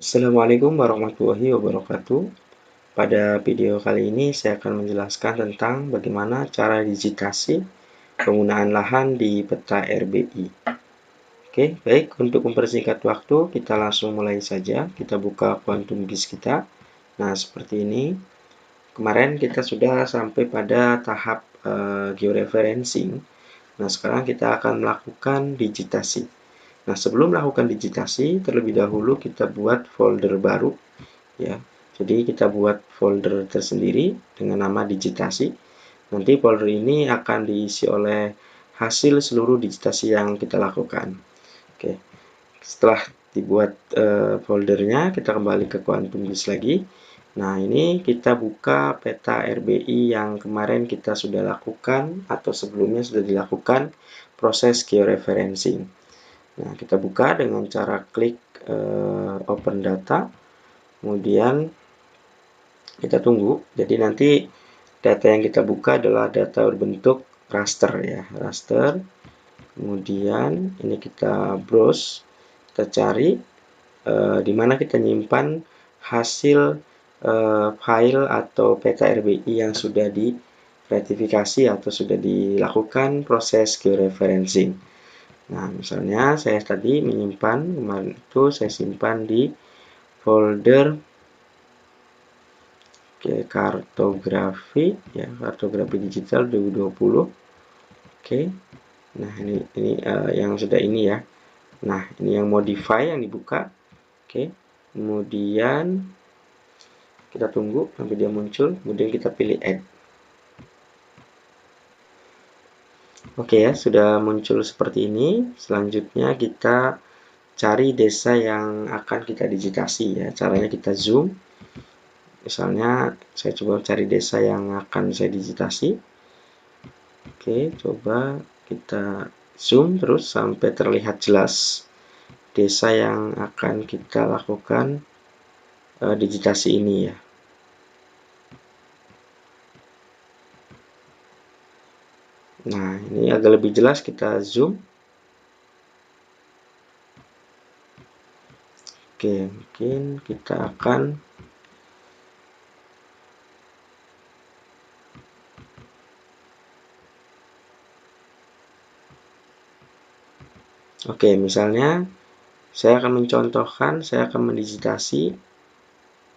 Assalamualaikum warahmatullahi wabarakatuh. Pada video kali ini saya akan menjelaskan tentang bagaimana cara digitasi penggunaan lahan di peta RBI. Oke, baik. Untuk mempersingkat waktu, kita langsung mulai saja. Kita buka Quantum GIS kita. Nah, seperti ini. Kemarin kita sudah sampai pada tahap georeferencing. Nah, sekarang kita akan melakukan digitasi. Nah, sebelum melakukan digitasi, terlebih dahulu kita buat folder baru, ya. Jadi kita buat folder tersendiri dengan nama digitasi. Nanti folder ini akan diisi oleh hasil seluruh digitasi yang kita lakukan. Oke. Setelah dibuat foldernya, kita kembali ke Quantum GIS lagi. Nah, ini kita buka peta RBI yang kemarin kita sudah lakukan atau sebelumnya sudah dilakukan proses georeferencing. Nah, kita buka dengan cara klik open data, kemudian kita tunggu. Jadi nanti data yang kita buka adalah data berbentuk raster, ya, raster. Kemudian ini kita browse, kita cari di mana kita nyimpan hasil file atau peta RBI yang sudah diretifikasi atau sudah dilakukan proses georeferencing. Nah, misalnya saya tadi menyimpan, kemarin itu saya simpan di folder kartografi, ya, kartografi digital 2020. Oke. Nah, ini yang sudah ini, ya. Nah, ini yang modify yang dibuka. Oke. Kemudian kita tunggu sampai dia muncul, kemudian kita pilih add. Oke, ya, sudah muncul seperti ini. Selanjutnya kita cari desa yang akan kita digitasi, ya. Caranya kita zoom. Misalnya saya coba cari desa yang akan saya digitasi. Oke, coba kita zoom terus sampai terlihat jelas desa yang akan kita lakukan digitasi ini, ya. Nah, ini agak lebih jelas, kita zoom. Oke, mungkin kita akan misalnya saya akan mencontohkan, saya akan mendigitasi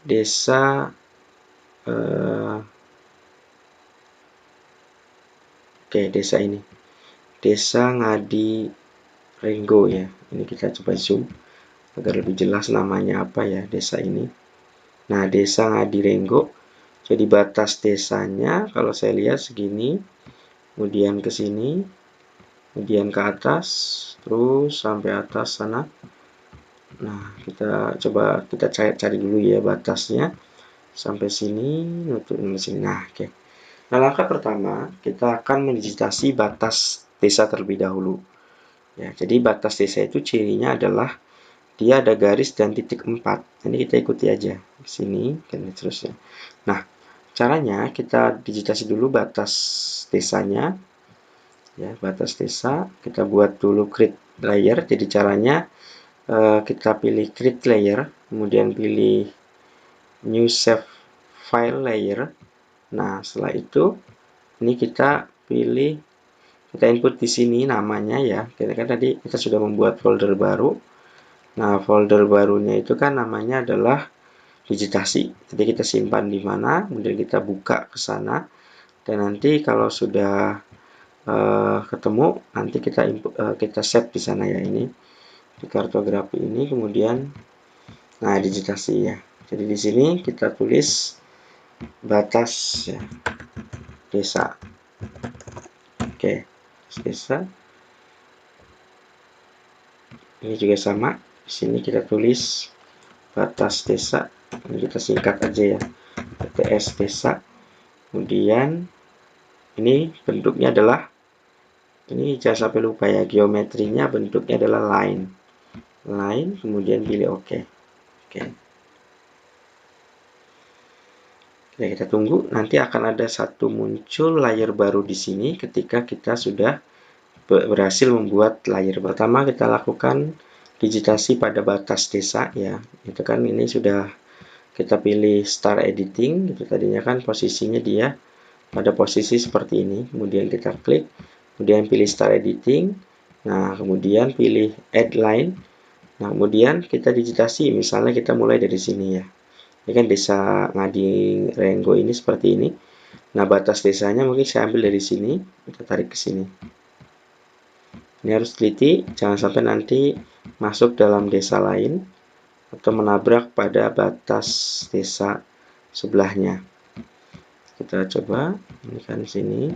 desa desa ini, Desa Ngadi Renggo, ya. Ini kita coba zoom agar lebih jelas namanya apa, ya, desa ini. Nah, Desa Ngadi Renggo. Jadi batas desanya kalau saya lihat segini, kemudian ke sini, kemudian ke atas, terus sampai atas sana. Nah, kita coba kita cari dulu, ya, batasnya sampai sini, untuk sini. Nah, oke. Nah, langkah pertama kita akan mendigitasi batas desa terlebih dahulu. Ya, jadi batas desa itu cirinya adalah dia ada garis dan titik 4. Ini kita ikuti aja di sini dan seterusnya. Nah, caranya kita digitasi dulu batas desanya. Ya, batas desa kita buat dulu create layer. Jadi caranya kita pilih create layer, kemudian pilih new save file layer. Nah, setelah itu ini kita pilih, kita input di sini namanya, ya. Kita kan tadi kita sudah membuat folder baru. Nah, folder barunya itu kan namanya adalah digitasi. Jadi kita simpan di mana, kemudian kita buka ke sana, dan nanti kalau sudah ketemu, nanti kita input, kita save di sana, ya, ini di kartografi ini, kemudian nah digitasi, ya. Jadi di sini kita tulis batas, ya, desa. Oke, desa. Ini juga sama. Di sini kita tulis batas desa. Ini kita singkat aja, ya, BTS desa. Kemudian ini bentuknya adalah, ini jangan sampai lupa, ya, geometrinya bentuknya adalah line. Kemudian pilih OK. Oke. Ya, kita tunggu, nanti akan ada satu muncul layer baru di sini ketika kita sudah berhasil membuat layer pertama. Kita lakukan digitasi pada batas desa ya. Itu kan ini sudah kita pilih start editing, gitu tadinya kan posisinya dia pada posisi seperti ini, kemudian kita klik, kemudian pilih start editing, nah kemudian pilih add line, nah kemudian kita digitasi, misalnya kita mulai dari sini ya, ini kan desa Ngading Renggo ini seperti ini, nah batas desanya mungkin saya ambil dari sini, kita tarik ke sini, ini harus teliti, jangan sampai nanti masuk dalam desa lain, atau menabrak pada batas desa sebelahnya. Kita coba, ini kan sini,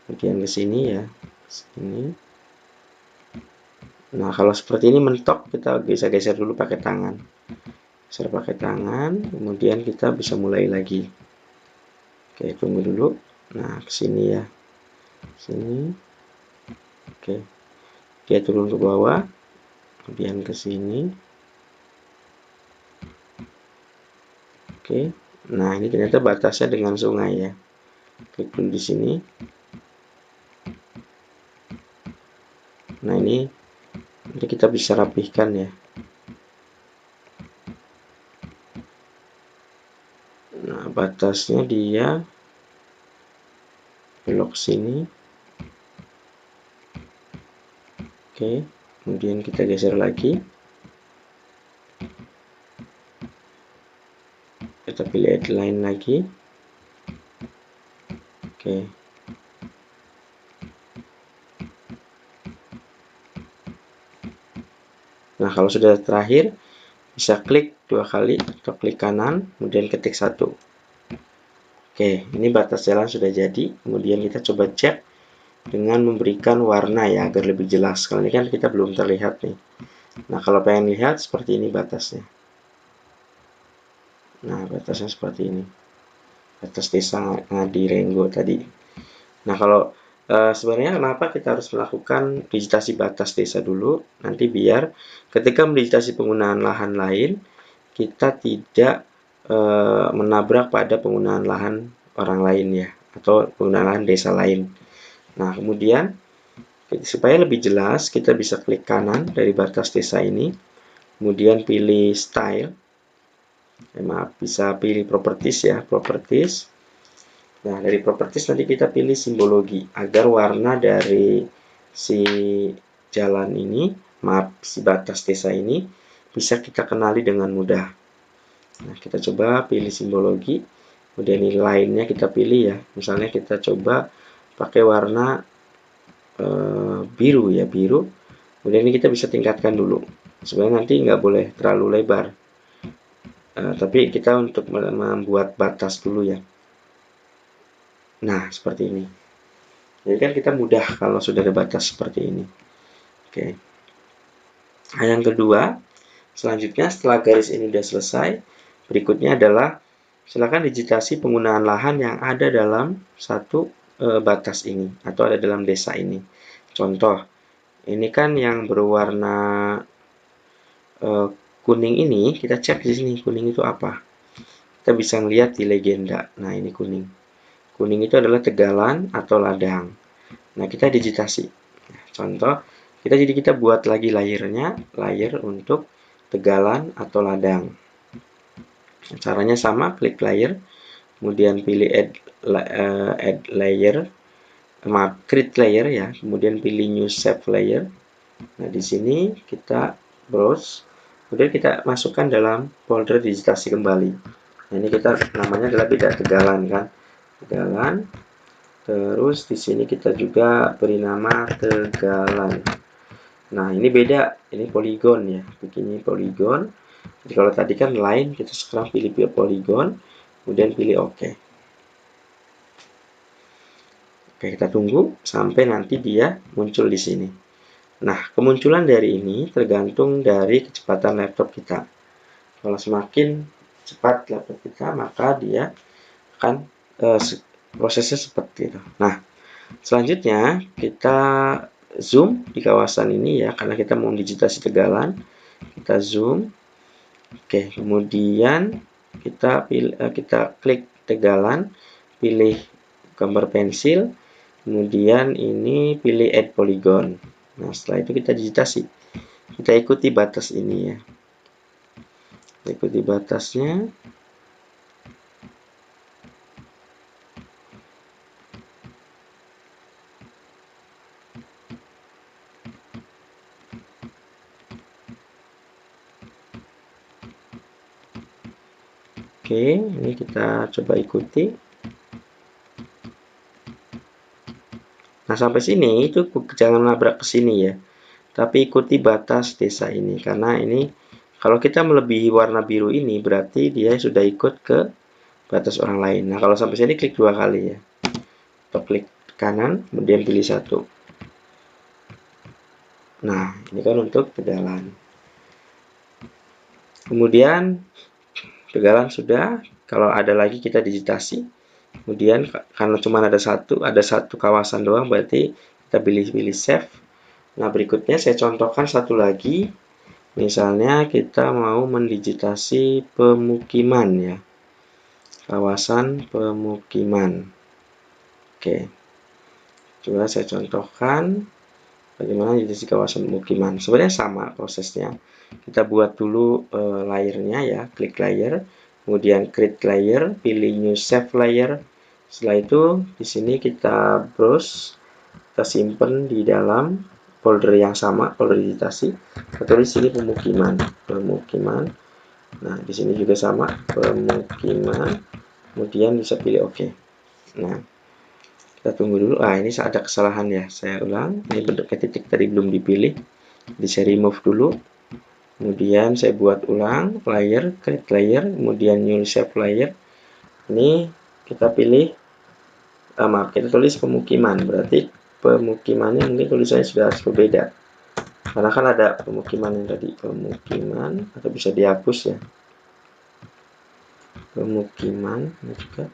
kemudian ke sini ya, sini. Nah, kalau seperti ini mentok, kita bisa geser dulu pakai tangan. Geser pakai tangan, kemudian kita bisa mulai lagi. Oke, tunggu dulu. Nah, ke sini ya. Sini. Oke. Dia turun ke bawah, kemudian ke sini. Oke. Nah, ini ternyata batasnya dengan sungai ya. Klik dulu di sini. Nah, ini nanti kita bisa rapihkan ya. Nah, batasnya dia belok sini. Oke, kemudian kita geser lagi. Kita pilih add line lagi. Oke. Nah, kalau sudah terakhir, bisa klik 2 kali atau klik kanan, kemudian ketik 1. Oke, ini batas jalan sudah jadi. Kemudian kita coba cek dengan memberikan warna ya, agar lebih jelas. Kalau ini kan kita belum terlihat nih. Nah, kalau pengen lihat, seperti ini batasnya. Nah, batasnya seperti ini. Batas desa Ngadi Renggo tadi. Nah, kalau sebenarnya kenapa kita harus melakukan digitasi batas desa dulu? Nanti biar ketika mendigitasi penggunaan lahan lain, kita tidak menabrak pada penggunaan lahan orang lain ya, atau penggunaan lahan desa lain. Nah, kemudian supaya lebih jelas, kita bisa klik kanan dari batas desa ini, kemudian pilih style, maaf, bisa pilih properties ya, properties. Nah, dari properties nanti kita pilih simbologi, agar warna dari si jalan ini, maaf, si batas desa ini, bisa kita kenali dengan mudah. Nah, kita coba pilih simbologi, kemudian ini lainnya kita pilih ya. Misalnya kita coba pakai warna biru ya, biru. Kemudian ini kita bisa tingkatkan dulu. Sebenarnya nanti nggak boleh terlalu lebar. Tapi kita untuk membuat batas dulu ya. Nah, seperti ini. Jadi kan kita mudah kalau sudah ada batas seperti ini. Oke. Nah, yang kedua, selanjutnya setelah garis ini sudah selesai, berikutnya adalah silakan digitasi penggunaan lahan yang ada dalam satu batas ini atau ada dalam desa ini. Contoh, ini kan yang berwarna kuning ini, kita cek di sini kuning itu apa. Kita bisa melihat di legenda. Nah, ini kuning. Kuning itu adalah tegalan atau ladang. Nah, kita digitasi. Nah, contoh, kita buat lagi layernya, layer untuk tegalan atau ladang. Caranya sama, klik layer, kemudian pilih add layer, maaf, create layer ya, kemudian pilih new save layer. Nah, di sini kita browse, kemudian kita masukkan dalam folder digitasi kembali. Nah, ini kita namanya adalah beda tegalan kan, tegalan. Terus di sini kita juga beri nama tegalan. Nah, ini beda, ini poligon ya, begini poligon. Jadi kalau tadi kan line, kita sekarang pilih poligon, kemudian pilih OK. Oke, kita tunggu sampai nanti dia muncul di sini. Nah, kemunculan dari ini tergantung dari kecepatan laptop kita. Kalau semakin cepat laptop kita, maka dia akan prosesnya seperti itu. Nah, selanjutnya kita zoom di kawasan ini ya, karena kita mau digitasi tegalan. Kita zoom. Oke, kemudian kita klik tegalan, pilih gambar pensil, kemudian ini pilih add polygon. Nah, setelah itu kita digitasi. kita ikuti batas ini ya. Kita ikuti batasnya. Oke, ini kita coba ikuti. Nah, sampai sini itu jangan nabrak ke sini ya. Tapi ikuti batas desa ini, karena ini kalau kita melebihi warna biru ini berarti dia sudah ikut ke batas orang lain. Nah, kalau sampai sini klik 2 kali ya. Atau klik kanan, kemudian pilih 1. Nah, ini kan untuk pejalan. Kemudian pegalan sudah, kalau ada lagi kita digitasi. Kemudian karena cuma ada satu kawasan doang, berarti kita pilih save. Nah, berikutnya saya contohkan satu lagi. Misalnya kita mau mendigitasi pemukiman ya. Kawasan pemukiman. Oke. Coba saya contohkan bagaimana digitasi kawasan pemukiman. Sebenarnya sama prosesnya. Kita buat dulu layernya ya, klik layer, kemudian create layer, pilih new save layer. Setelah itu di sini kita browse, kita simpan di dalam folder yang sama, folder digitasi. Kita tulis sini pemukiman. Nah, di sini juga sama, pemukiman. Kemudian bisa pilih OK. Nah, kita tunggu dulu. Ini ada kesalahan ya. Saya ulang. Ini bentuknya titik tadi belum dipilih. Jadi saya remove dulu. Kemudian saya buat ulang layer, create layer, kemudian new save layer. Ini kita pilih, maaf, kita tulis pemukiman. Berarti pemukimannya mungkin tulisannya sudah berbeda. Karena kan ada pemukiman yang tadi, pemukiman, atau bisa dihapus ya. Pemukiman, ini juga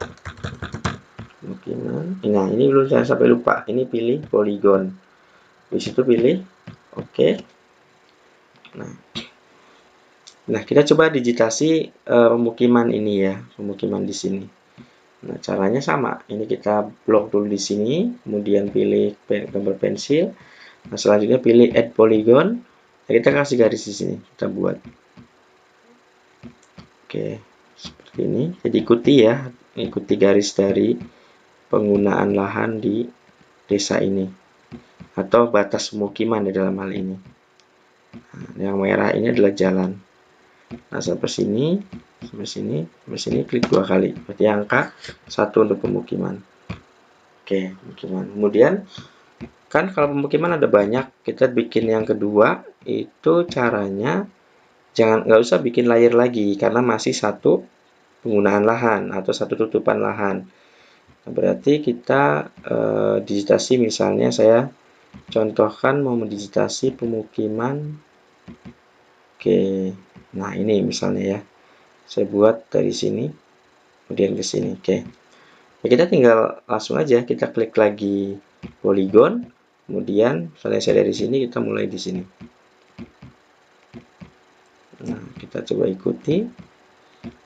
pemukiman. Nah, ini belum saya sampai lupa. Ini pilih poligon. Di situ pilih OK. Nah, kita coba digitasi pemukiman ini ya, pemukiman di sini. Nah, caranya sama. Ini kita blok dulu di sini, kemudian pilih gambar pensil. Nah, selanjutnya pilih add polygon. Nah, kita kasih garis di sini, kita buat. Oke, seperti ini. Jadi ikuti ya, ikuti garis dari penggunaan lahan di desa ini atau batas pemukiman di dalam hal ini. Nah, yang merah ini adalah jalan. Nah, sampai sini, klik 2 kali. Berarti angka 1 untuk pemukiman. Oke, pemukiman. Kemudian, kan kalau pemukiman ada banyak, kita bikin yang kedua, itu caranya nggak usah bikin layer lagi, karena masih satu penggunaan lahan atau satu tutupan lahan. Nah, berarti kita digitasi, misalnya saya contohkan mau mendigitasi pemukiman. Oke. Nah, ini misalnya ya. Saya buat dari sini, kemudian ke sini. Oke. Ya, kita tinggal langsung aja kita klik lagi polygon, kemudian selesai dari sini kita mulai di sini. Nah, kita coba ikuti.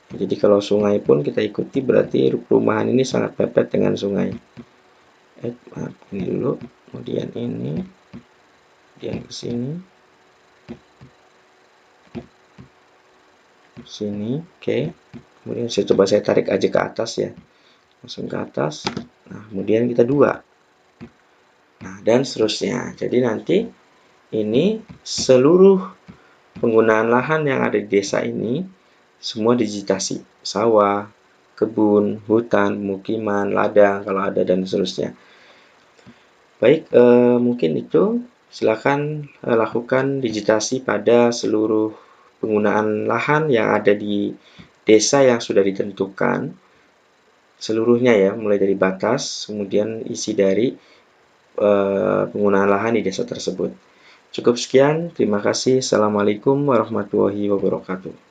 Jadi kalau sungai pun kita ikuti, berarti perumahan ini sangat mepet dengan sungai. Maaf, ini dulu, kemudian ini, kemudian ke sini. Sini, oke. Kemudian saya tarik aja ke atas ya, langsung ke atas. Nah, kemudian kita 2. Nah, dan seterusnya. Jadi nanti ini seluruh penggunaan lahan yang ada di desa ini semua digitasi, sawah, kebun, hutan, pemukiman, ladang kalau ada, dan seterusnya. Baik, mungkin itu. Silakan lakukan digitasi pada seluruh penggunaan lahan yang ada di desa yang sudah ditentukan seluruhnya ya, mulai dari batas, kemudian isi dari penggunaan lahan di desa tersebut. Cukup sekian, terima kasih. Assalamualaikum warahmatullahi wabarakatuh.